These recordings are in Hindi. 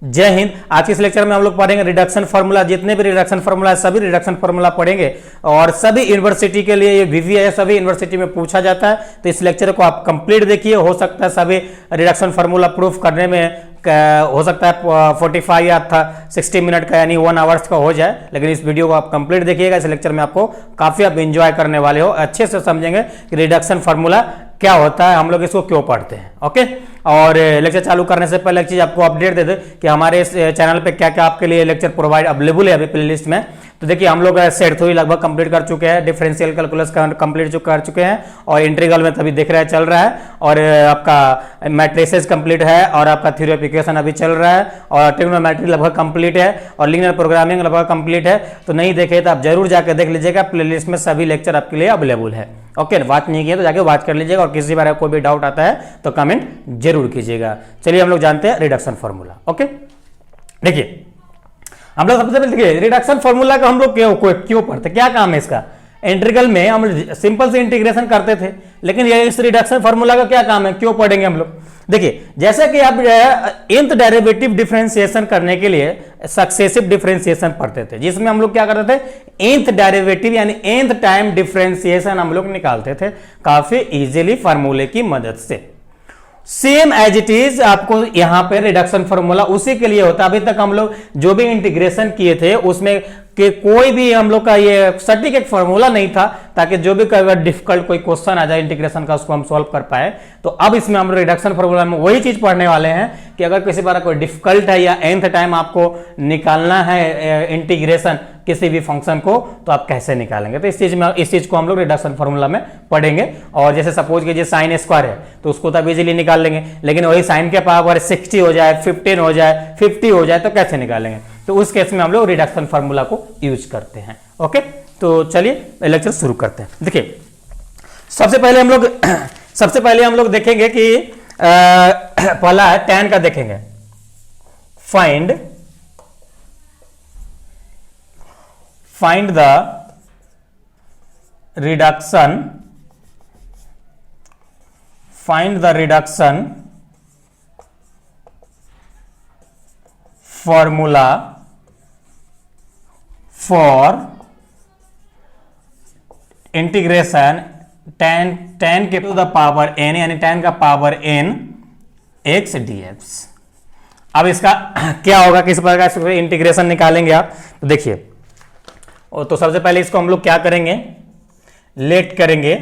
जय हिंद। आज के इस लेक्चर में हम लोग पढ़ेंगे रिडक्शन फार्मूला, जितने भी रिडक्शन फार्मूला है सभी रिडक्शन फार्मूला पढ़ेंगे और सभी यूनिवर्सिटी के लिए ये वीवीआई सभी यूनिवर्सिटी में पूछा जाता है। तो इस लेक्चर को आप कंप्लीट देखिए, हो सकता है सभी रिडक्शन फार्मूला प्रूफ करने में हो सकता है 45 या 60 मिनट का यानी 1 आवर्स का हो जाए, लेकिन इस वीडियो को आप कंप्लीट देखिएगा। इस लेक्चर में आपको काफी आप एंजॉय करने वाले हो, अच्छे से समझेंगे कि रिडक्शन फार्मूला क्या होता है, हम लोग इसको क्यों पढ़ते हैं। ओके, और लेक्चर चालू करने से पहले एक चीज आपको अपडेट दे दे कि हमारे इस चैनल पे क्या क्या आपके लिए लेक्चर प्रोवाइड अवेलेबल है अभी प्लेलिस्ट में। तो देखिए हम लोग सेट थ्योरी लगभग कंप्लीट कर चुके हैं, डिफरेंशियल कैलकुलस कंप्लीट कर चुके हैं और इंटीग्रल में तभी देख रहे हैं चल रहा है, और आपका मैट्रिसेस कंप्लीट है और आपका थ्योरी ऑफ इक्वेशन अभी चल रहा है और ट्रिग्नोमेट्री लगभग कंप्लीट है और लीनियर प्रोग्रामिंग लगभग कंप्लीट है। तो नहीं देखे तो आप जरूर जाकर देख लीजिएगा, प्लेलिस्ट में सभी लेक्चर आपके लिए अवेलेबल है। ओके, बात नहीं किया तो जाके बात कर लीजिएगा और किसी बार कोई भी डाउट आता है तो कमेंट जरूर कीजिएगा। चलिए हम लोग जानते हैं रिडक्शन फार्मूला। ओके, देखिए हम लोग सबसे पहले देखिए रिडक्शन फार्मूला का हम लोग क्यों पढ़ते, क्या काम है इसका। इंटीग्रल में हम सिंपल से इंटीग्रेशन करते थे, लेकिन ये इस रिडक्शन फार्मूला का क्या काम है, क्यों पढ़ेंगे हम लोग। देखिए जैसे कि आप nth डेरिवेटिव डिफरेंशिएशन करने के लिए सक्सेसिव डिफरेंशिएशन पढ़ते थे, जिसमें हम लोग क्या करते थे nth डेरिवेटिव यानी nth टाइम डिफरेंशिएशन हम लोग निकालते थे काफी इजीली फार्मूले की मदद से। सेम एज इट इज आपको यहां पे रिडक्शन फार्मूला उसी के लिए होता है। अभी तक हम लोग जो भी इंटीग्रेशन किए थे उसमें कि कोई भी हम लोग का ये सटीक एक फार्मूला नहीं था, ताकि जो भी अगर डिफिकल्ट कोई क्वेश्चन आ जाए इंटीग्रेशन का उसको हम सॉल्व कर पाए। तो अब इसमें हम रिडक्शन फार्मूला में वही चीज पढ़ने वाले हैं कि अगर किसी बार कोई डिफिकल्ट है या nth टाइम आपको निकालना है इंटीग्रेशन किसी भी फंक्शन को, तो आप कैसे निकालेंगे। तो इस चीज को हम लोग रिडक्शन फार्मूला में पढ़ेंगे। और जैसे सपोज कीजिए साइन स्क्वायर है तो उसको तो इजीली निकाल लेंगे, लेकिन वही साइन के पावर 60 हो जाए, 15 हो जाए, 50 हो जाए तो कैसे निकालेंगे। तो उस केस में हम लोग रिडक्शन फार्मूला को यूज करते हैं। ओके, तो चलिए लेक्चर शुरू करते हैं। देखिए सबसे पहले हम लोग देखेंगे कि पहला है tan का, देखेंगे find the reduction formula for integration tan के टू द पावर n यानी tan का पावर n x dx। अब इसका क्या होगा, किस प्रकार से इंटीग्रेशन निकालेंगे आप, तो देखिए। तो सबसे पहले इसको हम लोग क्या करेंगे, लेट करेंगे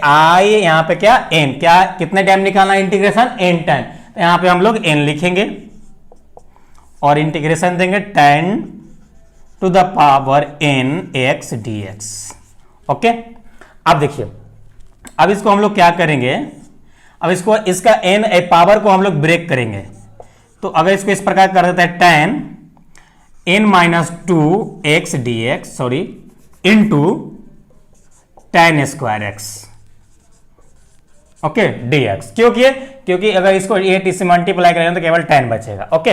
i यहां पे क्या n, क्या कितने टाइम निकालना इंटीग्रेशन, n टाइम। यहां पे हम लोग n लिखेंगे और इंटीग्रेशन देंगे tan to the power n x dx। Okay, अब देखिए अब इसको हम लोग क्या करेंगे, अब इसका n पावर को हम लोग ब्रेक करेंगे। तो अगर इसको इस प्रकार कर देते हैं tan n minus 2 x dx sorry into tan square x। Okay, dx क्यों किए, क्योंकि अगर इसको 8 से मल्टीप्लाई करेंगे तो केवल tan बचेगा। ओके,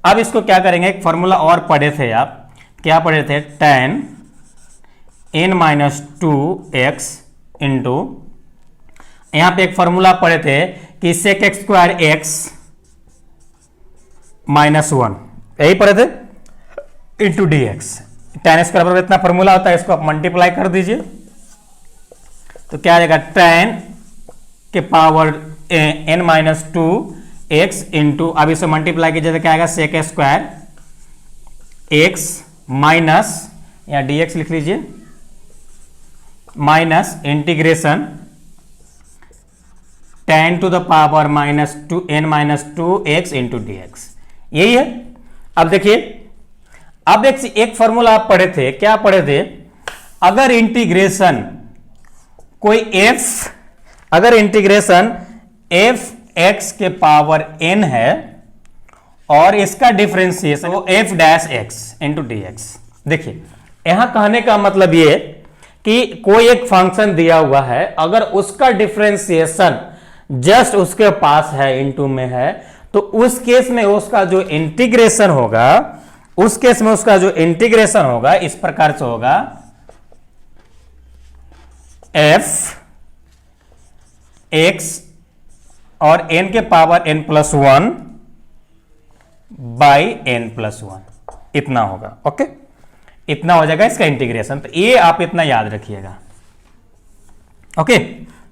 अब इसको क्या करेंगे, एक फॉर्मूला और पढ़े थे आप, क्या पढ़े थे, tan n minus 2 x into, यहां पे एक फॉर्मूला पढ़े थे कि sec x square x minus 1, यही पढ़े थे, इंटू dx। tan स्क्वायर बराबर इतना फॉर्मूला होता है, इसको आप मल्टीप्लाई कर दीजिए तो क्या आएगा, tan के power n minus 2 x into, अब इसे मल्टीप्लाई कीजिए तो क्या आएगा, sec स्क्वायर x माइनस, या dx लिख लीजिए, minus integration tan to the power minus 2 n minus 2x into dx। यही है। अब देखिए अब एक फॉर्मूला आप पढ़े थे, क्या पढ़े थे, अगर इंटीग्रेशन f x के पावर n है और इसका डिफरेंशिएशन वो f dash x into dx। देखिए यहां कहने का मतलब ये कि कोई एक फंक्शन दिया हुआ है, अगर उसका डिफरेंशिएशन जस्ट उसके पास है, इनटू में है, तो उस केस में उसका जो इंटीग्रेशन होगा इस प्रकार से होगा, f x और n के पावर n+1 बाई n+1 इतना होगा। ओके, इतना हो जाएगा इसका इंटीग्रेशन। तो ये आप इतना याद रखिएगा। ओके,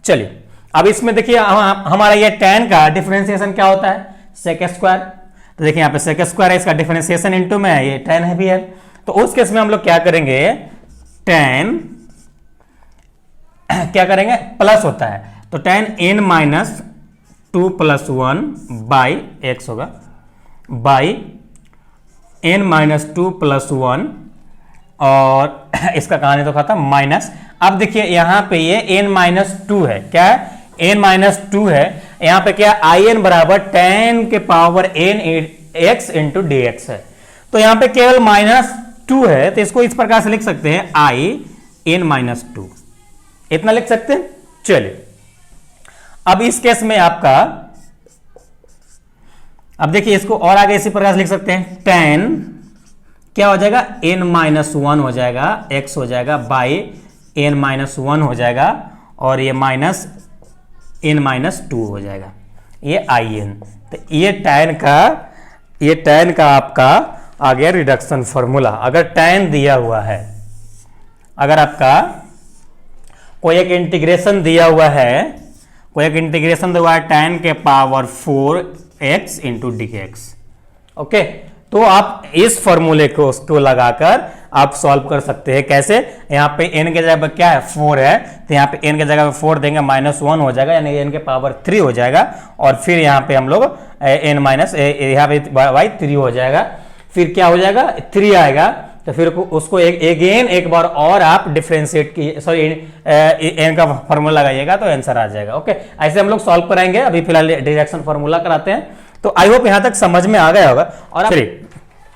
चलिए अब इसमें देखिए हमारा ये tan का डिफरेंशिएशन क्या होता है, सेक स्क्वायर। तो देखिए यहाँ पे सेक स्क्वायर है, इसका डिफरेंशिएशन इनटू में है, ये tan है भी है। तो उस केस में हम लोग क्या करेंगे, tan क्या करेंगे, प्लस होता है तो tan n-2+1 बाई x होगा, बाई n-2+1 और इसका कहानी तो खत्म माइनस। अब देखिए यहां पे ये n-2 है, क्या है, n-2 है। यहां पे क्या आई एन बराबर tan के power n x into D X है। तो यहां पे केवल -2 है, तो इसको इस प्रकार से लिख सकते हैं in-2, इतना लिख सकते हैं। चलिए अब इस केस में आपका, अब देखिए इसको और आगे इसी प्रकार से लिख सकते हैं, tan क्या हो जाएगा, n-1 हो जाएगा, x हो जाएगा बाई n-1 हो जाएगा और ये माइनस n-2 हो जाएगा, ये in। तो ये tan का आपका आ गया रिडक्शन फॉर्मूला। अगर tan दिया हुआ है, अगर आपका कोई एक इंटीग्रेशन दिया हुआ है, tan के power 4x into D X. Okay, तो आप इस फॉर्मूले को उसको लगाकर आप सॉल्व कर सकते हैं। कैसे, यहाँ पे n के जगह पर क्या है, 4 है, तो यहाँ पे n के जगह पे 4 देंगे, -1 हो जाएगा, यानी n के पावर 3 हो जाएगा। और फिर यहाँ पे हम लोग यहाँ पे y 3 हो जाएगा, फिर क्या हो जाएगा, 3 आएगा। तो फिर उसको एक बार और आप डिफरेंशिएट की, सॉरी n का फॉर्मूला लगाइएगा तो आंसर आ जाएगा। ओके, ऐसे हम लोग सॉल्व कराएंगे। अभी फिलहाल डायरेक्शन फॉर्मूला कराते हैं। तो आई होप यहां तक समझ में आ गया होगा। और चलिए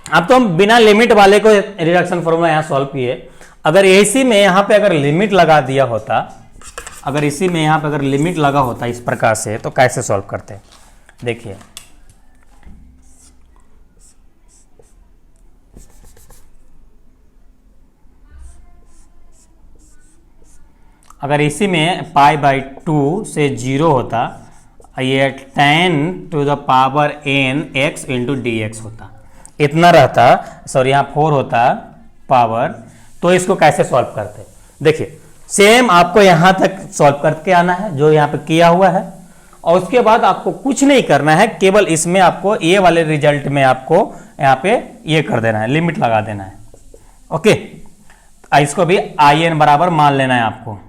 अब तो हम बिना लिमिट वाले को रिडक्शन फॉर्मूला यहां सॉल्व किए। अगर इसी में यहां पे अगर लिमिट लगा दिया होता, अगर इसी में यहां पे अगर लिमिट लगा होता इस प्रकार से, तो कैसे सॉल्व करते हैं, देखिए अगर इसी में π/2 से 0 होता, ये tan to the power n x into D X होता, इतना रहता, सॉरी यहाँ 4 होता पावर। तो इसको कैसे सॉल्व करते, देखिए सेम आपको यहाँ तक सॉल्व करके आना है जो यहाँ पे किया हुआ है, और उसके बाद आपको कुछ नहीं करना है, केवल इसमें आपको ये वाले रिजल्ट में आपको यहाँ पे ये कर देना है, लिमिट लगा देना है। ओके, इसको भी in बराबर मान लेना है आपको,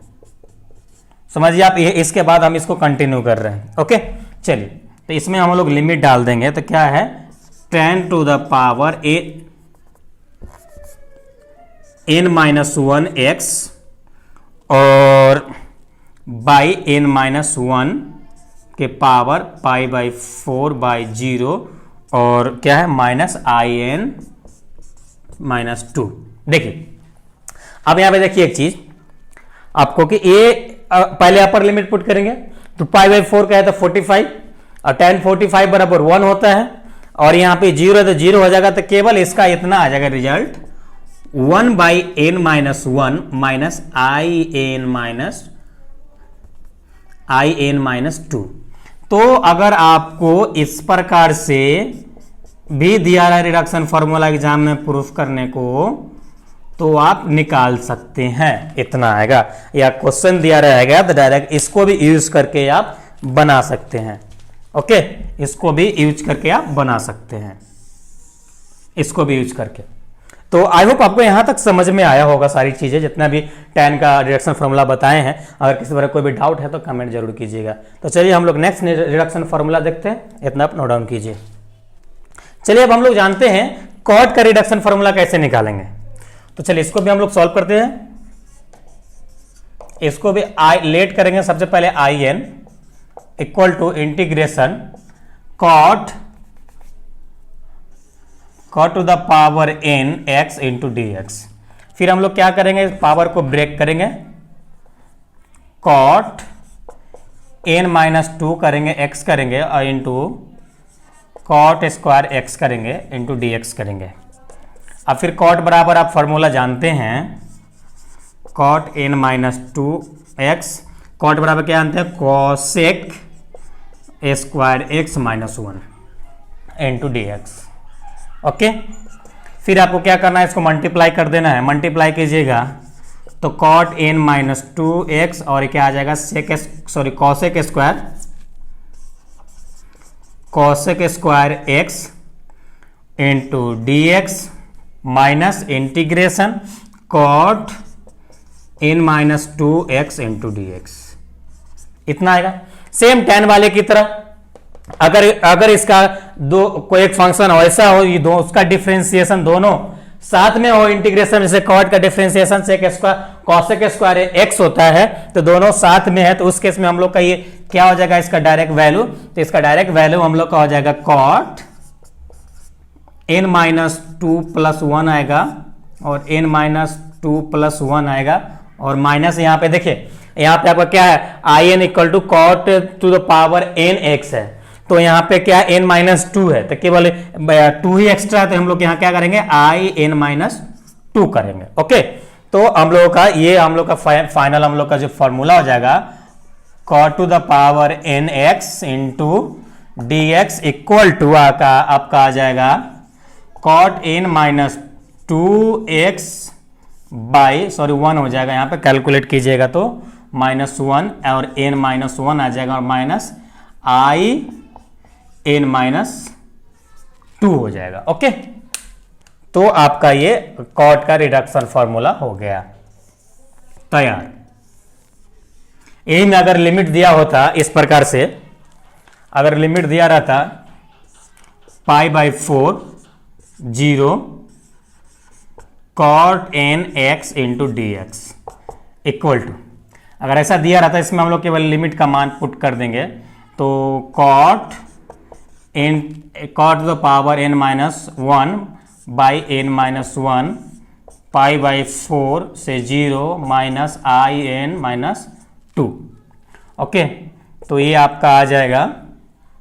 समझिए आप। ये इसके बाद हम इसको कंटिन्यू कर रहे हैं। ओके, चलिए तो इसमें हम लोग लिमिट डाल देंगे, तो क्या है, tan to the power n-1 x और बाई n-1 के पावर π/4/0 और क्या है -in-2। देखिए अब यहां पे देखिए एक चीज आपको कि ये पहले अपर लिमिट पुट करेंगे, तो π/4 का है तो 45 और tan 45 बराबर 1 होता है, और यहाँ पे 0 है तो 0 हो जाएगा। तो केवल इसका इतना आ जाएगा रिजल्ट 1/n-1 माइनस in-2। तो अगर आपको इस प्रकार से भी दिया रहा रिडक्शन फॉर्मूला एग्जाम में प्रूफ करने को, तो आप निकाल सकते हैं, इतना आएगा। या क्वेश्चन दिया रहेगा तो डायरेक्ट इसको भी यूज करके आप बना सकते हैं। ओके, इसको भी यूज करके आप बना सकते हैं, इसको भी यूज करके। तो आई होप आपको यहां तक समझ में आया होगा सारी चीजें, जितना भी tan का रिडक्शन फॉर्मूला बताए हैं। अगर किसी तरह कोई भी डाउट है तो कमेंट जरूर कीजिएगा। तो चलिए हम लोग नेक्स्ट रिडक्शन फॉर्मूला देखते हैं, इतना आप नोट डाउन कीजिए। चलिए अब हम लोग जानते हैं कॉट का रिडक्शन फॉर्मूला कैसे निकालेंगे। तो चलिए इसको भी हम लोग सॉल्व करते हैं। इसको भी लेट करेंगे। सबसे पहले in equal to integration cot to the power n x into D X. फिर हम लोग क्या करेंगे, पावर को ब्रेक करेंगे, कॉट n-2 करेंगे, x करेंगे और इंटू कॉट स्क्वायर x करेंगे इंटू डी एक्स करेंगे। अब फिर कॉट बराबर आप फॉर्मूला जानते हैं, कॉट n-2 x, कॉट बराबर क्या जानते हैं, cosec square x minus 1 into D X. Okay, फिर आपको क्या करना है, इसको मल्टीप्लाई कर देना है। मल्टीप्लाई कीजिएगा तो कॉट एन माइनस 2x और क्या आ जाएगा cosec square X into D X minus integration cot N minus 2x into D X. इतना आएगा। सेम tan वाले की तरह अगर इसका कोई एक फंक्शन ऐसा हो, ये दो उसका डिफरेंशिएशन दोनों साथ में हो, इंटीग्रेशन जैसे कॉट का डिफरेंशिएशन से कॉसेक स्क्वायर एक्स होता है तो दोनों साथ में है, तो उस केस में हम लोग का ये क्या हो जाएगा, इसका डायरेक्ट वैल्यू, तो इसका डायरेक्ट वैल्यू हम लोग का हो जाएगा कॉट n माइनस 2 प्लस 1 आएगा और n माइनस 2 प्लस 1 आएगा और माइनस यहाँ पे देखिए, यहाँ पे आपका क्या है, I N equal to cot to the power N X है, तो यहाँ पे क्या n माइनस 2 है, तो केवल 2 ही एक्स्ट्रा है, तो हम लोग यहाँ क्या करेंगे, आई एन माइनस 2 करेंगे। ओके, तो हम लोगों का ये हम लोग का फाइनल हम लोग का जो फॉर्मूला हो जाएगा cot to the power N X into D X equal to आपका आ जाएगा cot N minus 2x by 1 हो जाएगा, यहाँ पे कैलकुलेट कीजिएगा तो -1 और n माइनस 1 आ जाएगा और माइनस आई n माइनस 2 हो जाएगा। ओके, तो आपका ये कॉट का रिडक्शन फॉर्मूला हो गया तैयार। यही में अगर लिमिट दिया होता इस प्रकार से, अगर लिमिट दिया रहता π/4 0 cot N X into D X equal to, अगर ऐसा दिया रहता इसमें हम लोग केवल लिमिट का मान पुट कर देंगे, तो cot the power n minus 1 by n minus 1 π/4 से 0 minus I N minus 2। Okay, तो ये आपका आ जाएगा,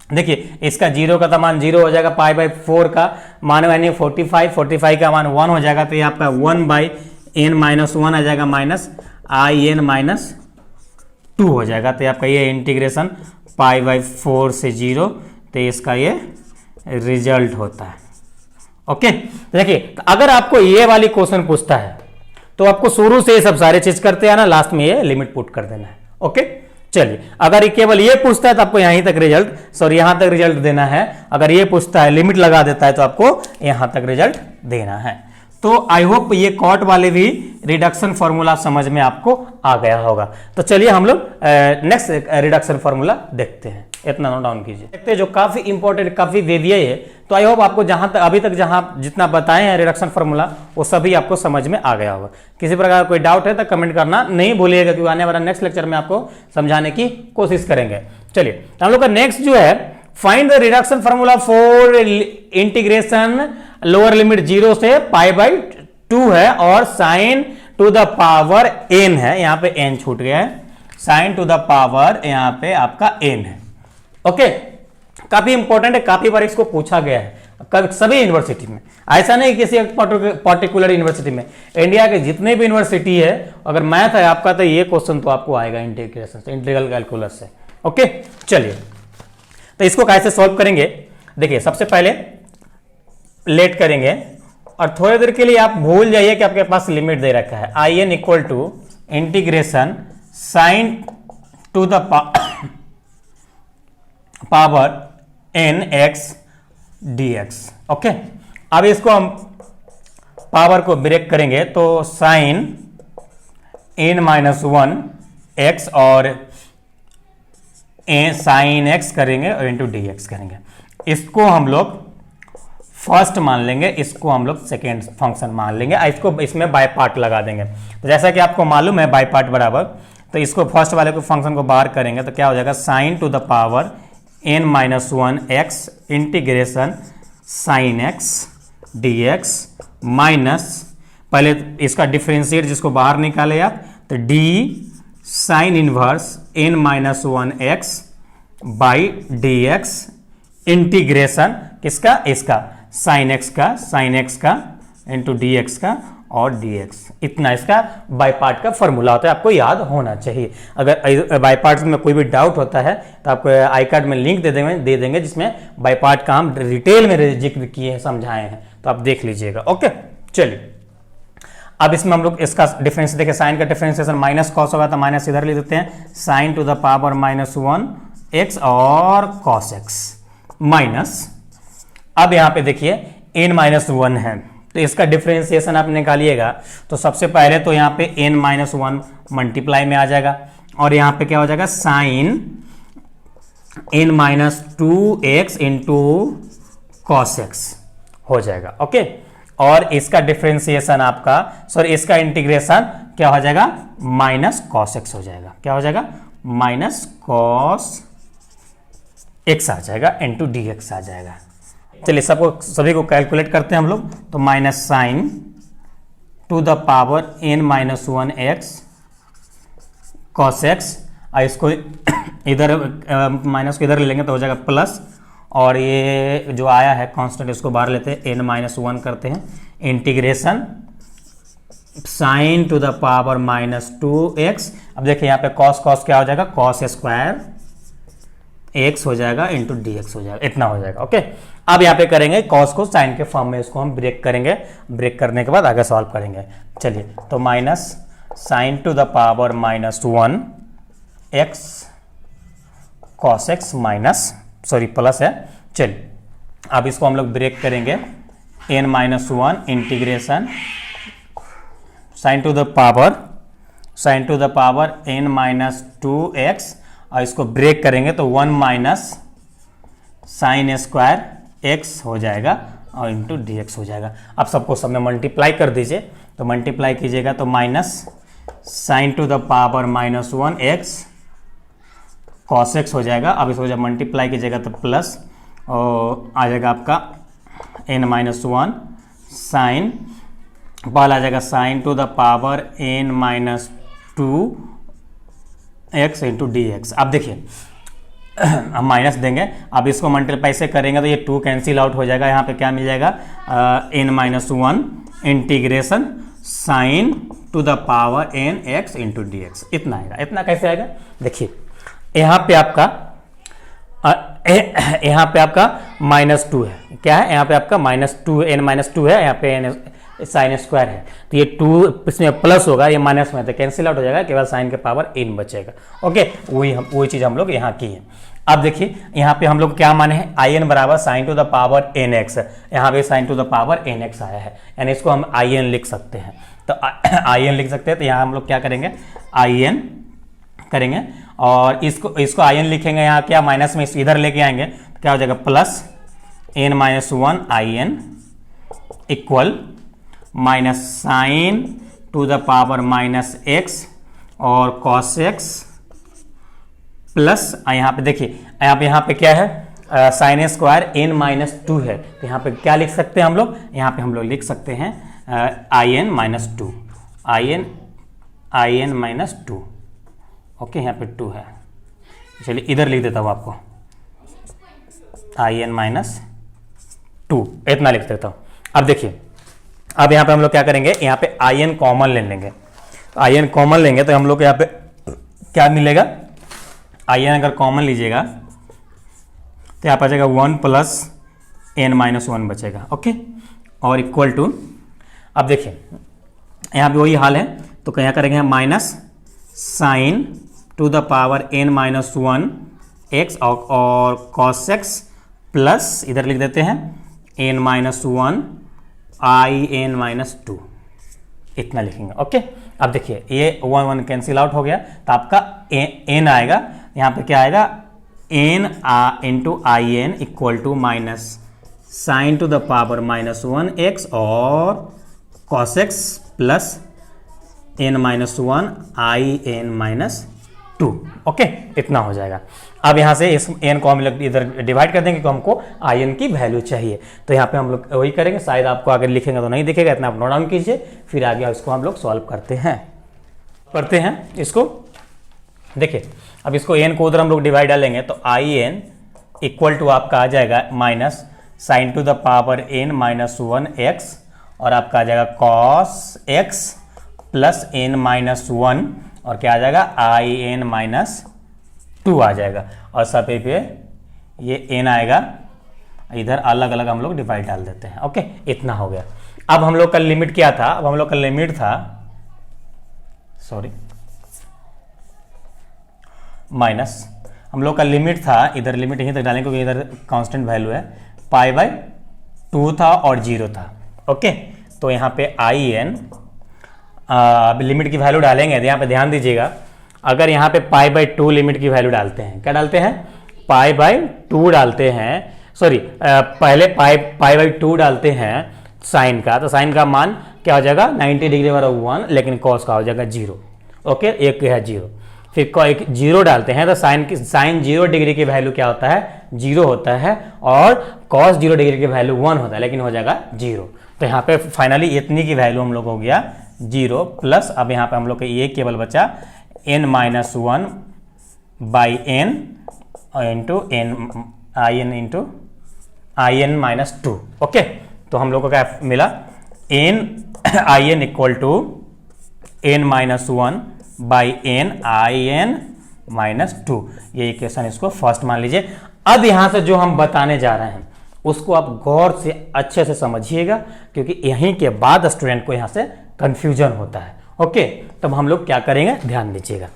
देखिए इसका 0 का तो मान 0 हो जाएगा, π/4 का मान यानी 45 का मान 1 हो जाएगा, तो ये आपका 1/n माइनस 1 आ जाएगा माइनस आई एन माइनस 2 हो जाएगा, तो आपका ये इंटीग्रेशन π/4 से 0, तो इसका ये रिजल्ट होता है। ओके, देखिए अगर आपको ये वाली क्वेश्चन पूछता है तो आपको शुरू से ये सब सारे चीज करते आना, लास्ट में ये लिमिट पुट कर देना है। ओके, चलिए अगर केवल ये पूछता है तो आपको यहीं तक यहां तक रिजल्ट देना है, अगर ये पूछता है लिमिट लगा देता है तो आपको यहां तक रिजल्ट देना है। तो आई होप ये कॉट वाले भी रिडक्शन फॉर्मूला समझ में आपको आ गया होगा। तो चलिए हम लोग नेक्स्ट रिडक्शन फॉर्मूला देखते हैं, इतना नोट डाउन कीजिए। देखते हैं जो काफी इंपॉर्टेंट काफी वेवियय है, तो आई होप आपको जहां तक अभी तक जितना बताए हैं रिडक्शन फॉर्मूला वो सभी आपको समझ में आ गया होगा। किसी प्रकार कोई डाउट है तो कमेंट करना नहीं भूलिएगा, क्योंकि आने वाला नेक्स्ट लेक्चर में आपको समझाने की कोशिश करेंगे। चलिए हम लोग का नेक्स्ट जो है, find the reduction formula for integration lower limit 0 से π/2 है और sign to the power n है, यहां पे n छूट गया है, साइन टू द पावर यहां पे आपका n है। ओके, काफी इंपॉर्टेंट है, काफी बार इसको पूछा गया है सभी यूनिवर्सिटी में, ऐसा नहीं किसी पर्टिकुलर यूनिवर्सिटी में, इंडिया के जितने भी यूनिवर्सिटी है, अगर मैथ है आपका तो ये क्वेश्चन तो आपको आएगा इंटीग्रेशन से, इंटीग्रल कैलकुलस से। ओके, चलिए तो इसको कैसे सॉल्व करेंगे, देखिए सबसे पहले लेट करेंगे और थोड़ी देर के लिए आप भूल जाइए कि आपके पास लिमिट दे रखा है, I N equal to integration sine to the power N X D X. Okay, अब इसको हम पावर को ब्रेक करेंगे तो साइन n माइनस 1 एक्स और साइन एक्स करेंगे और इंटू डी एक्स करेंगे। इसको हम लोग फर्स्ट मान लेंगे, इसको हम लोग सेकेंड फंक्शन मान लेंगे, इसको इसमें बाय पार्ट लगा देंगे। तो जैसा कि आपको मालूम है बाय पार्ट बराबर, तो इसको फर्स्ट वाले को फंक्शन को बाहर करेंगे तो क्या हो जाएगा, sign to the power n minus 1 x integration sine x D X minus, पहले इसका डिफ्रेंशिएट जिसको बाहर निकाले आप, तो D sine inverse n minus 1 x by D x integration किसका, इसका साइन एक्स का इंटू डी एक्स का और dx। इतना इसका बाई पार्ट का फॉर्मूला होता है, आपको याद होना चाहिए। अगर बाई पार्ट में कोई भी डाउट होता है तो आपको आई कार्ड में लिंक दे देंगे जिसमें बाई पार्ट का हम डिटेल में जिक्र किए हैं, समझाए हैं, तो आप देख लीजिएगा। ओके, चलिए अब इसमें हम लोग इसका डिफरेंस देखें। साइन का डिफरेंशिएशन माइनस कॉस होगा तो माइनस इधर ले देते हैं, sign to the power -1 x और cos x माइनस, अब यहाँ पे देखिए n-1 है तो इसका डिफरेंशिएशन आप निकालिएगा तो सबसे पहले तो यहाँ पे n-1 मल्टीप्लाई में आ जाएगा और यहाँ पे क्या हो जाएगा sign n-2x into cos x हो जाएगा। ओके, और इसका डिफरेंशिएशन आपका इसका इंटीग्रेशन क्या हो जाएगा माइनस cos x हो जाएगा। क्या हो जाएगा माइनस cos x आ जाएगा इंटू dx आ जाएगा। चलिए सभी को कैलकुलेट करते हैं हम लोग, तो minus sine to the power n-1 x cos x, और इसको इधर माइनस को इधर ले लेंगे तो हो जाएगा प्लस, और ये जो आया है कांस्टेंट इसको बाहर लेते हैं, n-1 करते हैं, integration sine to the power -2x। अब देखिए यहाँ पे cos क्या हो जाएगा cos स्क्वायर x हो जाएगा इंटू dx हो जाएगा, इतना हो जाएगा। ओके, अब यहाँ पे करेंगे cos को साइन के फॉर्म में, इसको हम ब्रेक करेंगे, ब्रेक करने के बाद आगे सॉल्व करेंगे। चलिए, तो minus sine to the power -1 x cos x minus plus है। चलिए अब इसको हम लोग ब्रेक करेंगे, n-1 integration sine to the power n-2x, और इसको ब्रेक करेंगे तो 1 माइनस साइन स्क्वायर x हो जाएगा और इंटू dx हो जाएगा। अब सबको सब में मल्टीप्लाई कर दीजिए, तो मल्टीप्लाई कीजिएगा तो minus sine to the power -1 x cos x हो जाएगा। अब इसको जब मल्टीप्लाई कीजिएगा तो प्लस और आ जाएगा आपका n-1 साइन, पहला आ जाएगा sign to the power n-2 x into dx। अब देखिए हम माइनस देंगे, अब इसको मल्टीप्लाई से करेंगे तो ये 2 कैंसिल आउट हो जाएगा, यहाँ पे क्या मिल जाएगा n-1 integration sine to the power n x into dx, इतना आएगा। इतना कैसे आएगा देखिए, यहाँ पे आपका -2 है, क्या है यहाँ पे आपका -2 n-2 है, यहाँ पे साइन स्क्वायर है, तो ये 2 इसमें प्लस होगा, ये माइनस में तो कैंसिल आउट हो जाएगा, केवल साइन के पावर n बचेगा। ओके, वही चीज़ हम लोग यहाँ की है। अब देखिए यहाँ पे हम लोग क्या माने हैं, in बराबर sign to the power nx, यहाँ पे sign to the power nx आया है, यानी इसको हम in लिख सकते हैं, तो in लिख सकते हैं। तो यहाँ हम लोग क्या करेंगे in करेंगे और इसको in लिखेंगे, यहाँ क्या माइनस में इधर लेके आएंगे तो क्या हो जाएगा plus n-1 in equal minus sine to the power -x और cos x प्लस यहाँ पे देखिए, यहाँ पे क्या है साइन स्क्वायर n-2 है, तो यहाँ पे क्या लिख सकते हैं हम लोग, यहाँ पे हम लोग लिख सकते हैं in-2। ओके, यहाँ पे 2 है, चलिए इधर लिख देता हूँ आपको in-2, इतना लिख देता हूँ। अब देखिए, अब यहाँ पे हम लोग क्या करेंगे, यहाँ पे in कॉमन ले लेंगे, in कॉमन लेंगे तो हम लोग यहाँ पे क्या मिलेगा, in अगर कॉमन लीजिएगा तो यहाँ पर आ जाएगा 1 प्लस n-1 बचेगा। ओके, और इक्वल टू, अब देखिए यहाँ पे वही हाल है, तो क्या करेंगे हम minus sine to the power n-1 x और cos x प्लस इधर लिख देते हैं n-1 in-2, इतना लिखेंगे। ओके, अब देखिए ये 1 कैंसिल आउट हो गया, तो आपका n आएगा, यहाँ पे क्या आएगा n into in equal to minus sine to the power -1 x और cos x plus n-1 in-2। Okay, इतना हो जाएगा। अब यहाँ से इस n को हम लोग इधर डिवाइड कर देंगे, तो हमको in की वैल्यू चाहिए, तो यहाँ पे हम लोग वही करेंगे। शायद आपको आगे लिखेंगे तो नहीं दिखेगा, इतना आप नोट डाउन कीजिए, फिर आगे इसको हम लोग सॉल्व करते हैं इसको। देखिए अब इसको n को उधर हम लोग डिवाइड डालेंगे तो in इक्वल टू आपका आ जाएगा minus sine to the power n-1 x और आपका आ जाएगा cos x plus n minus 1 और क्या आ जाएगा आई एन माइनस 2 आ जाएगा, और सब पे ये n आएगा, इधर अलग अलग हम लोग डिवाइड डाल देते हैं। ओके, इतना हो गया। अब हम लोग का लिमिट क्या था, अब हम लोग का लिमिट था माइनस, हम लोग का लिमिट था, इधर लिमिट यहीं तक डालेंगे क्योंकि इधर कांस्टेंट वैल्यू है, पाई बाय 2 था और 0 था। ओके, तो यहाँ पे आई एन लिमिट की वैल्यू डालेंगे, यहाँ पे ध्यान दीजिएगा, अगर यहाँ पे पाई बाय 2 लिमिट की वैल्यू डालते हैं, क्या डालते हैं, पाई बाय 2 डालते हैं, सॉरी पहले पाई बाय 2 डालते हैं साइन का, तो साइन का मान क्या हो जाएगा 90 डिग्री वाला 1, लेकिन कॉस का हो जाएगा 0। ओके, एक है 0, फिर एक 0 डालते हैं तो साइन 0 डिग्री की वैल्यू क्या होता है 0 होता है, और कॉस 0 डिग्री की वैल्यू 1 होता है, लेकिन हो जाएगा 0। तो यहाँ पे फाइनली इतनी की वैल्यू हम लोग हो गया 0 प्लस, अब यहाँ पे हम लोग का ये केवल बचा n minus 1 by N into I N minus 2। Okay, तो हम लोग को क्या मिला I N equal to n minus 1 by N I N minus 2। ये इक्वेशन इसको फर्स्ट मान लीजिए। अब यहां से जो हम बताने जा रहे हैं उसको आप गौर से अच्छे से समझिएगा, क्योंकि यहीं के बाद स्टूडेंट को यहां से कंफ्यूजन होता है। ओके, तब हम लोग क्या करेंगे, ध्यान दीजिएगा।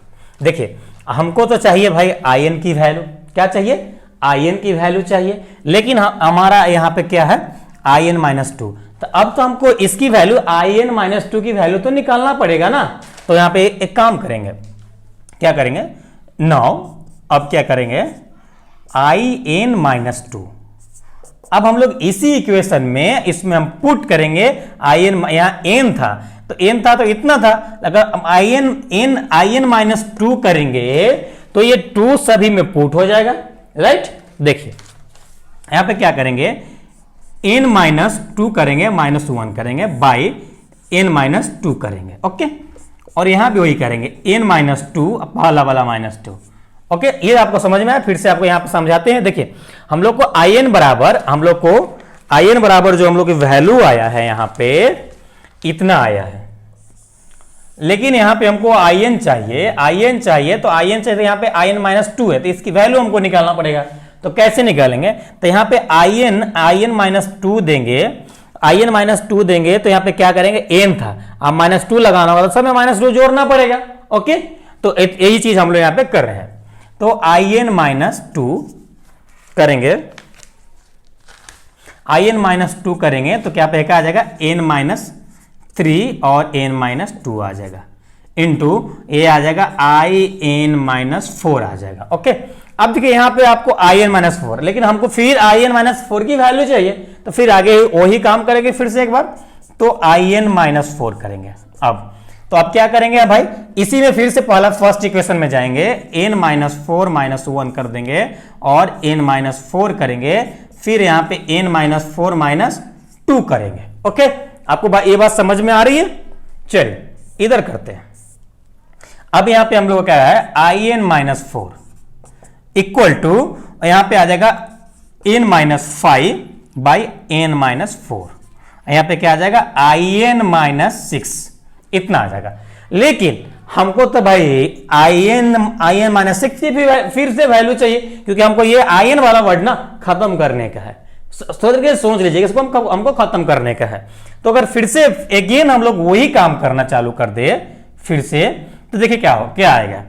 देखिए, हमको तो चाहिए भाई आई एन की वैल्यू, क्या चाहिए, आई एन की वैल्यू चाहिए, लेकिन हमारा यहाँ पे क्या है आई एन माइनस 2। तो अब तो हमको इसकी वैल्यू आई एन माइनस 2 की वैल्यू तो निकालना पड़ेगा ना। तो यहाँ पे एक काम करेंगे, क्या करेंगे, नाउ अब क्या करेंगे आई एन माइनस 2। अब हम लोग इसी इक्वेशन में इसमें हम पुट करेंगे आई एन, यहाँ एन था तो एन था तो इतना था, अगर आई एन माइनस 2 करेंगे तो ये 2 सभी में पुट हो जाएगा, राइट। देखिए यहां पे क्या करेंगे, n माइनस 2 करेंगे, माइनस 1 करेंगे बाई n माइनस 2 करेंगे। ओके, और यहां भी वही करेंगे n माइनस 2 पहला वाला माइनस 2। ओके, ये आपको समझ में आया, फिर से आपको यहां पे समझाते हैं। देखिए हम लोग को आई एन बराबर जो हम लोग की वैल्यू आया है यहां पे इतना आया है, लेकिन यहां पे हमको आई एन चाहिए, तो आई एन चाहिए, यहां पे आई एन माइनस 2 है, तो इसकी वैल्यू हमको निकालना पड़ेगा। तो कैसे निकालेंगे, तो यहां पे आई एन माइनस 2 देंगे, तो यहां पे क्या करेंगे, एन था, अब माइनस 2 लगाना होगा तो सब में माइनस 2 जोड़ना पड़ेगा। ओके, तो यही चीज हम लोग यहां पे कर रहे हैं। तो आई एन माइनस 2 करेंगे, तो क्या पे आ जाएगा n माइनस 3 और n माइनस 2 आ जाएगा, इंटू ये आ जाएगा आई एन माइनस 4 आ जाएगा। ओके, अब देखिए यहां पे आपको आई एन माइनस 4, लेकिन हमको फिर आई एन माइनस 4 की वैल्यू चाहिए, तो फिर आगे वही काम करेंगे फिर से एक बार, तो आई एन माइनस 4 करेंगे। तो अब क्या करेंगे भाई, इसी में फिर से पहला फर्स्ट इक्वेशन में जाएंगे, n माइनस 4 माइनस 1 कर देंगे और n माइनस 4 करेंगे, फिर यहां पे n माइनस 4 माइनस 2 करेंगे। ओके, आपको ये बात समझ में आ रही है। चलिए इधर करते हैं। अब यहां पे हम लोग क्या है, I N minus 4 equal to, यहां पे आ जाएगा n minus 5 by N minus 4, यहां पे क्या आ जाएगा आई एन माइनस 6, इतना आ जाएगा। लेकिन हमको तो भाई आई एन माइनस 6 की भी फिर से वैल्यू चाहिए, क्योंकि हमको ये आई एन वाला वर्ड ना खत्म करने का है। सोच लीजिए, इसको हमको खत्म करने का है। तो अगर फिर से अगेन हम लोग वही काम करना चालू कर दे फिर से, तो देखिए क्या आएगा,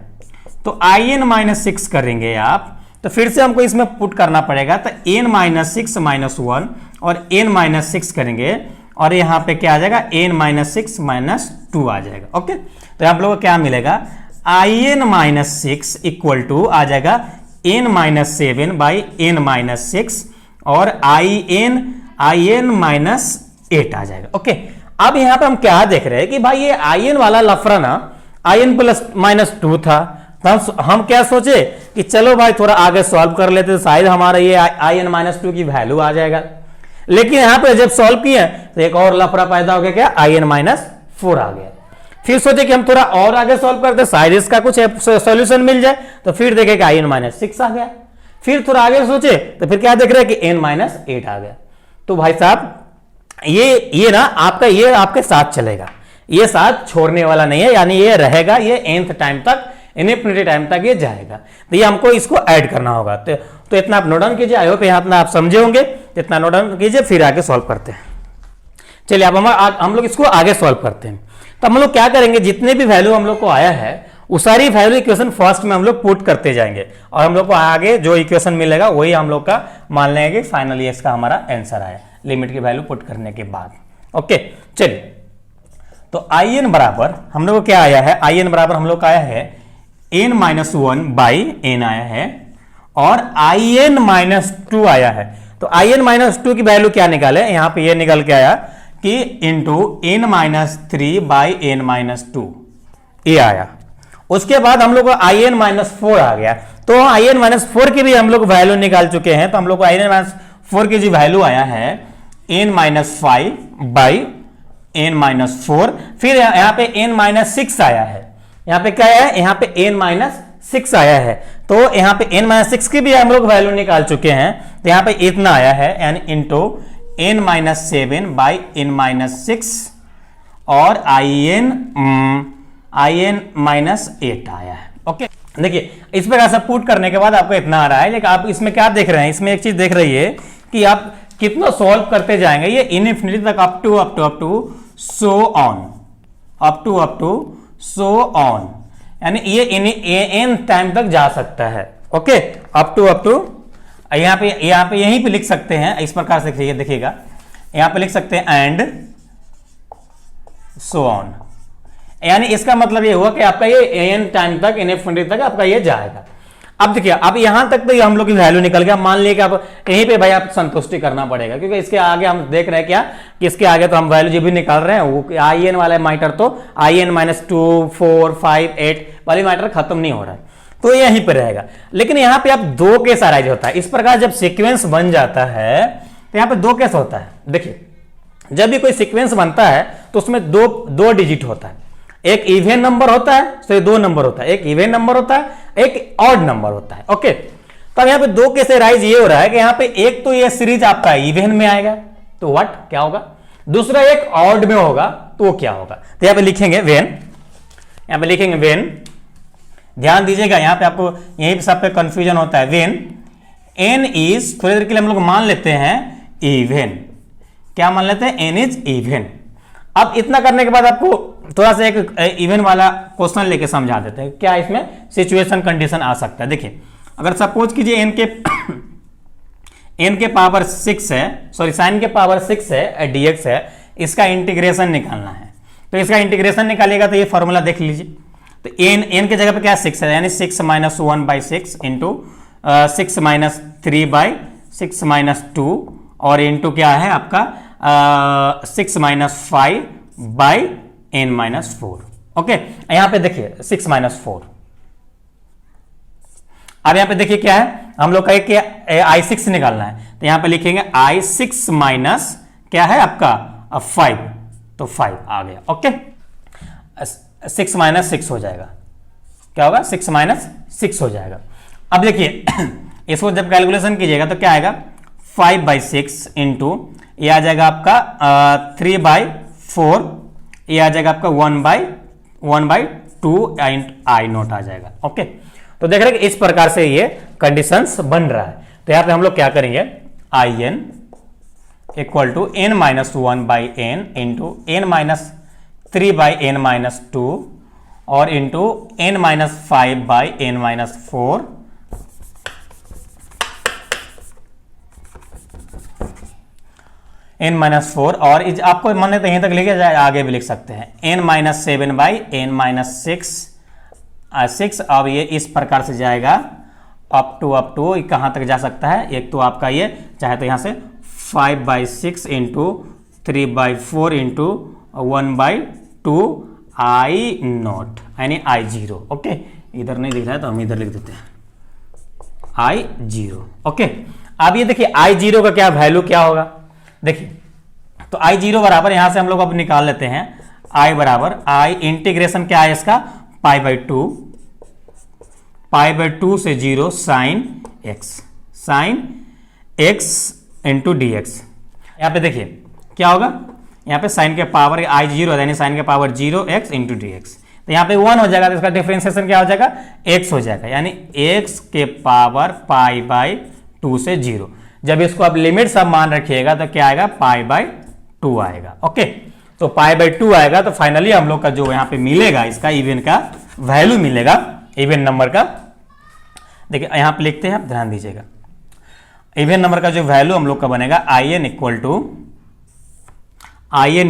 तो आई एन माइनस 6 करेंगे आप, तो फिर से हमको इसमें पुट करना पड़ेगा, तो n माइनस 6 माइनस 1 और n माइनस 6 करेंगे, और यहां पे क्या आ जाएगा n माइनस 6 माइनस 2 आ जाएगा। ओके, तो आप लोगों को क्या मिलेगा, I N minus 6 equal to आ जाएगा n minus 7 by n minus 6 और आई एन माइनस 8 आ जाएगा। ओके, अब यहां पे हम क्या देख रहे हैं कि भाई ये आई एन वाला लफड़ा ना आई एन प्लस माइनस 2 था, तो हम क्या सोचे कि चलो भाई थोड़ा आगे सॉल्व कर लेते, तो शायद हमारा ये आई एन माइनस 2 की वैल्यू आ जाएगा। लेकिन यहां पे जब सॉल्व किए तो एक और लफड़ा पैदा हो गया, क्या आई एन माइनस 4 आ गया। फिर सोचे कि हम थोड़ा और आगे सॉल्व करते, शायद इसका कुछ सॉल्यूशन मिल जाए, तो फिर देखे कि आई एन माइनस 6 आ गया। फिर थोड़ा आगे सोचे तो फिर क्या देख रहे हैं कि n माइनस 8 आ गया। तो भाई साहब ये ना आपका, ये आपके साथ चलेगा, ये साथ छोड़ने वाला नहीं है, यानी ये रहेगा, ये nth टाइम तक, इनफिनिटी टाइम तक ये जाएगा। तो ये हमको इसको ऐड करना होगा। तो इतना आप नोट डाउन कीजिए। आई होप यहाँ आप समझे होंगे। इतना नोट डाउन कीजिए, फिर आगे सॉल्व करते हैं। चलिए अब हम लोग इसको आगे सॉल्व करते हैं। तो हम लोग क्या करेंगे, जितने भी वैल्यू हम लोग को आया है वो सारी वैल्यू इक्वेशन फर्स्ट में हम लोग पुट करते जाएंगे, और हम लोग को आगे जो इक्वेशन मिलेगा वही हम लोग का मान लेंगे कि फाइनली इसका हमारा आंसर आया, लिमिट की वैल्यू पुट करने के बाद। ओके, चलिए तो आई एन बराबर हम लोग को क्या आया है, आई एन बराबर हम लोग का आया है n minus one by N आया है, और आई एन माइनस टू आया है। तो आई एन माइनस टू की वैल्यू क्या निकाले, यहां पे ये निकल के आया कि into N minus three by N minus two, ये आया। उसके बाद हम लोग को आई एन माइनस फोर आ गया। तो आई एन माइनस फोर की भी हम लोग वैल्यू निकाल चुके हैं। तो हम लोग को आई एन माइनस फोर की जो वैल्यू आया है N minus five by N minus four. फिर यहां पे एन माइनस सिक्स आया है, यहां पे क्या आया है, यहां पे एन माइनस सिक्स आया है। तो यहां पे एन माइनस सिक्स की भी हम लोग वैल्यू निकाल चुके हैं। तो यहां पे इतना आया है N into N minus seven by N minus six, और आई एन माइनस एट आया है। ओके, देखिए इस प्रकार से पुट करने के बाद आपको इतना आ रहा है। लेकिन आप इसमें क्या देख रहे हैं, इसमें एक चीज देख रही है कि आप कितना सॉल्व करते जाएंगे, ये इनफिनिटी तक up to so on, up to so on, यानी ये एन टाइम तक जा सकता है। ओके, अप टू यहाँ पे यहीं पे लिख सकते हैं इस प्रकार से, देखिएगा यहां पे लिख सकते हैं एंड सो ऑन, यानी इसका मतलब ये हुआ कि आपका ये एन टाइम तक, इनफिनिटी तक आपका ये जाएगा। अब देखिए, अब यहां तक तो हम लोग की वैल्यू निकल गया। मान लिया कि आप यहीं पे भाई आप संतुष्टि करना पड़ेगा, क्योंकि इसके आगे हम देख रहे हैं क्या कि इसके आगे तो हम वैल्यू जो भी निकाल रहे हैं वो आई एन वाला मैटर, तो I N minus two four five eight वाली मैटर खत्म नहीं हो रहा है, तो यहीं पर रहेगा। लेकिन यहां पे आप दो केस अराइज होता है। इस प्रकार जब सीक्वेंस बन जाता है तो यहां पे दो केस होता है। देखिए, जब भी कोई सीक्वेंस बनता है तो उसमें दो डिजिट होता है, एक इवन नंबर होता है, तो दो नंबर होता है, एक इवन नंबर होता है, एक ऑड नंबर होता है। ओके, तो अब यहां पे दो केस राइज ये हो रहा है कि यहां पे एक तो ये सीरीज आपका इवन में आएगा, तो व्हाट क्या होगा, दूसरा एक ऑड में होगा, तो वो क्या होगा। तो यहां पे लिखेंगे वेन, यहां पे लिखेंगे वेन, ध्यान दीजिएगा यहां पे आपको यहीं पे सब पे कंफ्यूजन होता है। वेन एन इज, थोड़ी देर के लिए हम लोग मान लेते हैं इवन, क्या मान लेते हैं, एन इज इवन। अब इतना करने के बाद आपको थोड़ा सा एक इवन वाला क्वेश्चन लेके समझा देते हैं, क्या इसमें सिचुएशन कंडीशन आ सकता है। देखिए, अगर सपोज कीजिए एन के पावर 6 है, सॉरी साइन के पावर 6 है, dx है, इसका इंटीग्रेशन निकालना है। तो इसका इंटीग्रेशन निकालिएगा तो ये फॉर्मूला देख लीजिए। तो एन के जगह पे क्या 6 है, यानी 6 minus one by six into 6 minus three by 6 minus two, और इंटू क्या है आपका 6 minus five by N minus four. Okay, यहां पे देखिए 6 माइनस फोर। अब यहां पे देखिए क्या है, हम लोग का i6 निकालना है, तो यहां पे लिखेंगे i6 माइनस क्या है आपका 5, तो 5 आ गया। ओके, 6 माइनस 6 हो जाएगा, क्या होगा 6 माइनस 6 हो जाएगा। अब देखिए इसको जब कैलकुलेशन कीजिएगा तो क्या आएगा 5 बाई 6 इंटू ये आ जाएगा आपका 3 बाई 4, ये आ जाएगा आपका 1 बाई 2 आई नोट आ जाएगा। ओके, तो देख रहे हैं कि इस प्रकार से ये कंडीशंस बन रहा है। तो यहां पे हम लोग क्या करेंगे, i N equal to n minus one by N into N minus 3 by N minus 2 और into N minus 5 by N minus 4 n minus 4, और आपको मन है तो यहीं तक लेके जाए, आगे भी लिख सकते हैं n minus 7 by N minus 6। अब ये इस प्रकार से जाएगा अप टू कहां तक जा सकता है, एक तो आपका ये चाहे तो यहां से 5 by 6 into 3 by 4 into 1 by 2 I not, यानी आई जीरो। ओके, इधर नहीं दिख रहा है तो हम इधर लिख देते हैं आई जीरो। ओके, अब ये देखिए आई जीरो का क्या वैल्यू क्या होगा, देखिए तो आई जीरो बराबर यहां से हम लोग अब निकाल लेते हैं, आई बराबर आई इंटीग्रेशन क्या है इसका पाई बाई टू से 0 sine x into D x. यहां पे देखिए क्या होगा, यहाँ पे साइन के पावर आई 0 यानी साइन के power 0x into D x, तो यहाँ पे 1 हो जाएगा, तो इसका डिफरेंशिएशन क्या हो जाएगा, x हो जाएगा, यानी x के पावर पाई बाई 2 से 0। जब इसको आप लिमिट सब मान रखिएगा तो क्या आएगा, पाई बाई 2 आएगा। ओके, तो पाई बाई 2 आएगा, तो फाइनली हम लोग का जो यहाँ पे मिलेगा इसका इवन का वैल्यू मिलेगा, इवन नंबर का। देखिए यहाँ पे लिखते हैं, आप ध्यान दीजिएगा, इवन नंबर का जो वैल्यू हम लोग का बनेगा in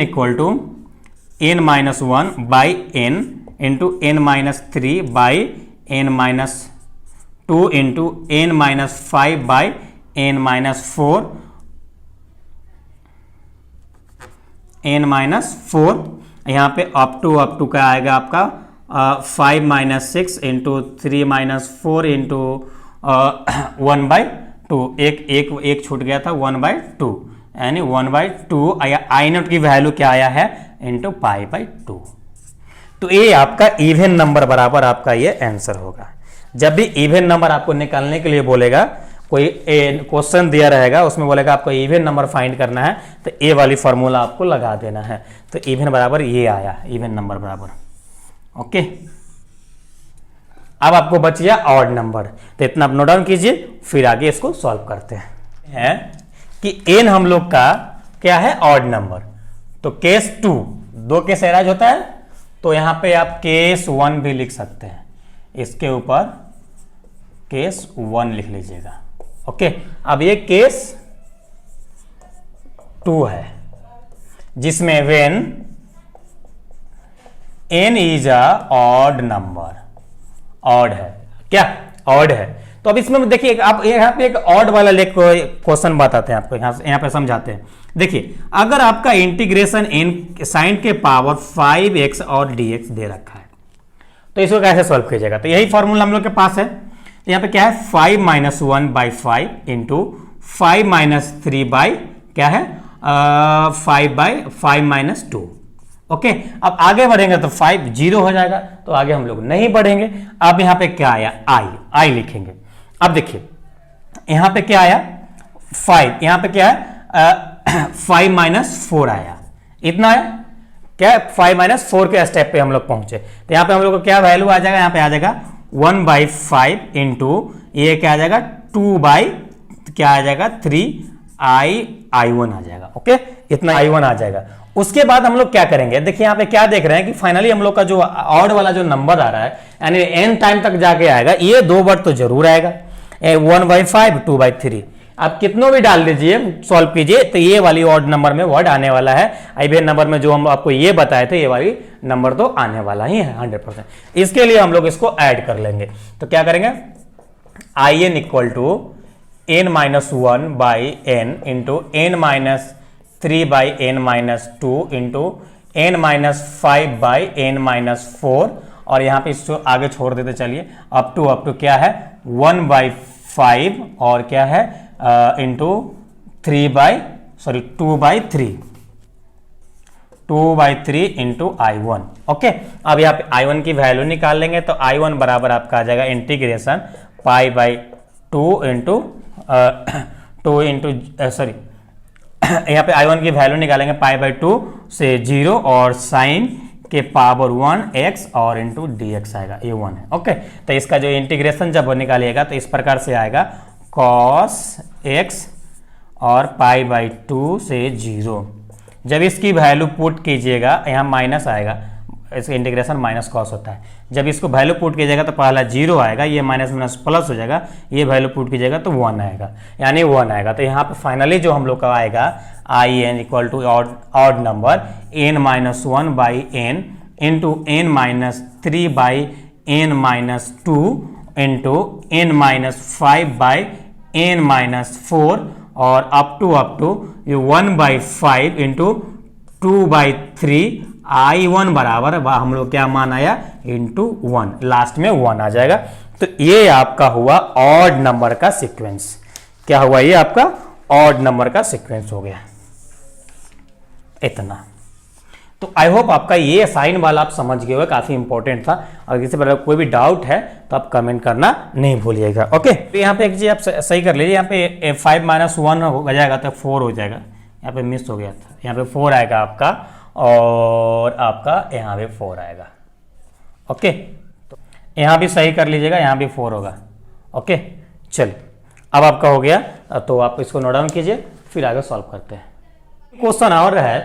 equal to n minus 1 by n into n minus 3 by n minus 2 into n minus 5 by n minus 4 n minus 4, यहाँ पे अप टू का आएगा आपका 5 minus 6 into 3 minus 4 into 1 by 2, एक छूट गया था, 1 बाई 2 यानी 1 बाई 2 आई नॉट की वैल्यू क्या आया है, इंटू पाई बाई 2। तो ये आपका इवन नंबर बराबर आपका ये आंसर होगा। जब भी इवन नंबर आपको निकालने के लिए बोलेगा, कोई क्वेश्चन दिया रहेगा उसमें बोलेगा आपको इवन नंबर फाइंड करना है, तो ए वाली फॉर्मूला आपको लगा देना है। तो इवन बराबर ये आया, इवन नंबर बराबर। ओके, अब आपको बच गया ऑड नंबर, तो इतना आप नोट डाउन कीजिए, फिर आगे इसको सॉल्व करते हैं कि n हम लोग का क्या है, ऑड नंबर। तो केस 2, 2 केस एराइज होता है, तो यहां पे आप केस 1 भी लिख सकते हैं, इसके ऊपर केस 1 लिख लीजिएगा। ओके, अब ये केस 2 है, जिसमें when n is a odd number, odd है, क्या ऑड है। तो अब इसमें देखिए, आप यहाँ पे एक ऑड वाला क्वेश्चन बताते हैं आपको, यहाँ पे समझाते हैं। देखिए, अगर आपका इंटीग्रेशन n साइन के पावर 5x और dx दे रखा है, तो इसको कैसे सॉल्व किया जाएगा, तो यही फॉर्मूला हम लोग के पास है। तो यहाँ पे क्या है, 5 minus 1 by 5 into 5 minus 3 by क्या है 5 बाई 5 माइनस 2। ओके, अब आगे बढ़ेंगे तो 5 0 हो जाएगा, तो आगे हम लोग नहीं बढ़ेंगे। अब यहाँ पे क्या आया, आई लिखेंगे। अब देखिए यहाँ पे क्या आया 5, यहाँ पे क्या है 5 माइनस 4 आया, इतना है क्या, 5 माइनस 4 के स्टेप पे हम लोग पहुंचे। तो यहाँ पे हम लोग को क्या वैल्यू आ जाएगा, यहाँ पे आ जाएगा 1 बाई 5 इंटू ये क्या आ जाएगा 2 बाई क्या आ जाएगा 3 i1 आ जाएगा। ओके, इतना i1 आ जाएगा। उसके बाद हम लोग क्या करेंगे, देखिए यहाँ पे क्या देख रहे हैं कि फाइनली हम लोग का जो ऑड वाला जो नंबर आ रहा है, यानी n टाइम तक जाके आएगा, ये 2 बार तो जरूर आएगा, 1 बाई 5 2 बाई 3। आप कितनों भी डाल दीजिए, सॉल्व कीजिए, तो ये वाली ऑड नंबर में वर्ड आने वाला है। इवन नंबर में जो हम आपको ये बताए थे, ये वाली नंबर तो आने वाला ही है 100%। इसके लिए हम लोग इसको ऐड कर लेंगे। तो क्या करेंगे, in equal to n minus 1 by n into n minus 3 by n minus 2 into n minus 5 by n minus 4, और यहाँ पे इसको आगे छोड़ देते चलिए, अप टू क्या है 1 बाई 5 और क्या है इंटू 2 बाई 3 इंटू आई1। ओके, अब यहाँ पे i1 की वैल्यू निकाल लेंगे, तो i1 बराबर आपका आ जाएगा इंटीग्रेशन पाई बाई 2 इंटू यहाँ पे i1 की वैल्यू निकालेंगे पाई बाई 2 से 0 और साइन के पावर 1x और इंटू dx आएगा, ये 1 है। ओके, तो इसका जो इंटीग्रेशन जब निकालिएगा तो इस प्रकार से आएगा cos x और पाई बाई 2 से 0। जब इसकी वैल्यू पुट कीजिएगा, यहाँ माइनस आएगा, इसका इंटीग्रेशन माइनस कॉस होता है। जब इसको वैल्यू पुट कीजिएगा तो पहला 0 आएगा, ये माइनस माइनस प्लस हो जाएगा, ये वैल्यू पुट कीजिएगा तो 1 आएगा, यानी 1 आएगा। तो यहाँ पे फाइनली जो हम लोग का आएगा in equal to odd number n minus 1 by n into n minus 3 by n minus 2 into n minus 5 by n minus 4 और अप टू ये 1 बाई 5 इंटू 2 बाई 3 i1 बराबर हम लोग क्या मान आया इंटू 1, लास्ट में 1 आ जाएगा। तो ये आपका हुआ ऑड नंबर का सीक्वेंस। क्या हुआ, ये आपका ऑड नंबर का सीक्वेंस हो गया, इतना। तो आई होप आपका ये साइन वाला आप समझ गए हो, काफी इंपॉर्टेंट था। अगर किसी पर कोई भी डाउट है तो आप कमेंट करना नहीं भूलिएगा। ओके, तो यहाँ पे एक चीज आप सही कर लीजिए, यहाँ पे 5 माइनस 1 हो जाएगा तो 4 हो जाएगा, यहाँ पे मिस हो गया था, यहाँ पे 4 आएगा आपका और आपका यहाँ पे 4 आएगा। ओके, तो यहाँ भी सही कर लीजिएगा, यहाँ भी 4 होगा। ओके, चलिए अब आपका हो गया, तो आप इसको नोट डाउन कीजिए, फिर आगे सॉल्व करते हैं। क्वेश्चन और है,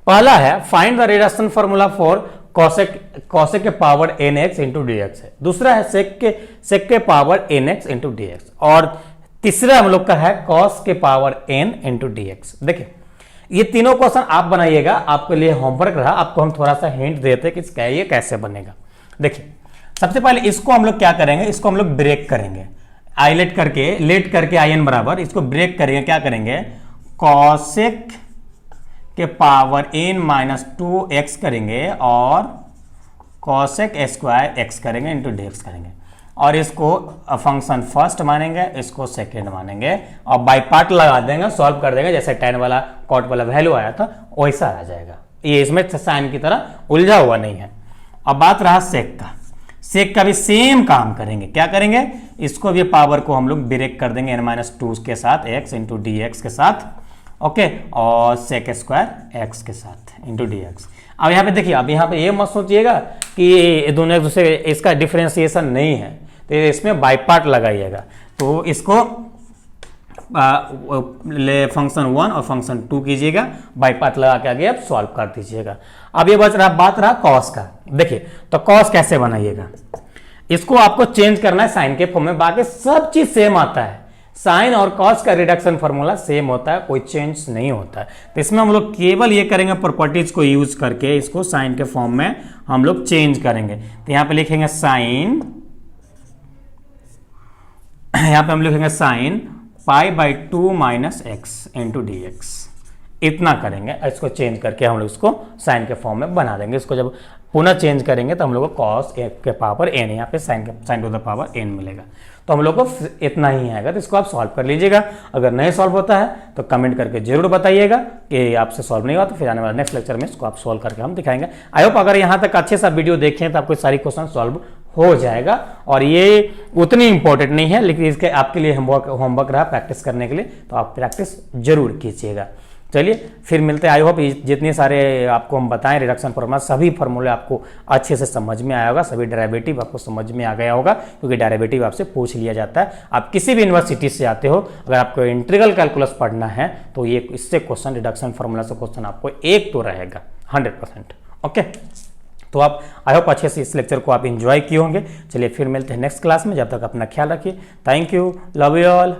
पहला है find the reduction formula for cosec के power nx into D X है, दूसरा है सेक के power nx into D X, और तीसरा हम लोग का है कॉस के power n into D X. देखिए ये तीनों क्वेश्चन आप बनाइएगा, आपके लिए होमवर्क रहा, आपको हम थोड़ा सा हिंट देते कि ये कैसे बनेगा। देखिए सबसे पहले इसको हम लोग क्या करेंगे, इसको हम लोग ब्रेक करेंगे, लेट करके आई एन बराबर, इसको ब्रेक करेंगे, क्या करेंगे, कॉसेक के पावर n माइनस 2x करेंगे और कॉसेक स्क्वायर x करेंगे इंटू डी एक्स करेंगे, और इसको फंक्शन फर्स्ट मानेंगे, इसको सेकेंड मानेंगे, और बाई पार्ट लगा देंगे, सॉल्व कर देंगे, जैसे tan वाला कॉट वाला वैल्यू आया था वैसा आ जाएगा। ये इसमें साइन की तरह उलझा हुआ नहीं है। अब बात रहा सेक का भी सेम काम करेंगे, क्या करेंगे, इसको भी पावर को हम लोग ब्रेक कर देंगे n माइनस 2 के साथ x इंटू डी एक्स के साथ, ओके, और सेक स्क्वायर x के साथ इंटू डी एक्स। अब यहाँ पे देखिए, अब यहाँ पे ये मत सोचिएगा कि ये दोनों एक दूसरे, इसका डिफरेंशिएशन नहीं है, तो इसमें बाई पार्ट लगाइएगा, तो इसको फंक्शन 1 और फंक्शन 2 कीजिएगा, बाई पार्ट लगा के आगे आप सॉल्व कर दीजिएगा। अब ये बात रहा कॉस का। देखिए तो कॉस कैसे बनाइएगा, इसको आपको चेंज करना है साइन के फॉर्म में, बाकी सब चीज सेम आता है, साइन और कॉस का रिडक्शन फॉर्मूला सेम होता है, कोई चेंज नहीं होता है। तो इसमें हम लोग केवल ये करेंगे, प्रॉपर्टीज को यूज करके इसको साइन के फॉर्म में हम लोग चेंज करेंगे। तो यहाँ पे लिखेंगे साइन, यहाँ पे हम लिखेंगे sine pi by 2 minus x into D X, इतना करेंगे, इसको चेंज करके हम लोग इसको साइन के फॉर्म में बना देंगे। इसको जब पुनः चेंज करेंगे तो हम लोग को कॉस के पावर n, यहाँ पे sign to the power n मिलेगा, तो हम लोग को इतना ही आएगा। तो इसको आप सॉल्व कर लीजिएगा, अगर नहीं सॉल्व होता है तो कमेंट करके जरूर बताइएगा कि आपसे सॉल्व नहीं हुआ, तो फिर आने वाले नेक्स्ट लेक्चर में इसको आप सॉल्व करके हम दिखाएंगे। आई होप अगर यहाँ तक अच्छे सा वीडियो देखें तो आपको सारी क्वेश्चन सॉल्व हो जाएगा, और ये उतनी इंपॉर्टेंट नहीं है, लेकिन इसके आपके लिए होमवर्क रहा प्रैक्टिस करने के लिए, तो आप प्रैक्टिस जरूर कीजिएगा। चलिए फिर मिलते हैं। आई होप जितने सारे आपको हम बताएं रिडक्शन फॉर्मूला, सभी फॉर्मूले आपको अच्छे से समझ में आया होगा, सभी डेरिवेटिव आपको समझ में आ गया होगा, क्योंकि डेरिवेटिव आपसे पूछ लिया जाता है। आप किसी भी यूनिवर्सिटी से आते हो, अगर आपको इंटीग्रल कैलकुलस पढ़ना है तो ये इससे क्वेश्चन, रिडक्शन फॉर्मूला से क्वेश्चन आपको एक तो रहेगा 100%। ओके, तो आप आई होप अच्छे से इस लेक्चर को आप एंजॉय किए होंगे। चलिए फिर मिलते हैं नेक्स्ट क्लास में, जब तक अपना ख्याल रखिए। Thank you, love you all.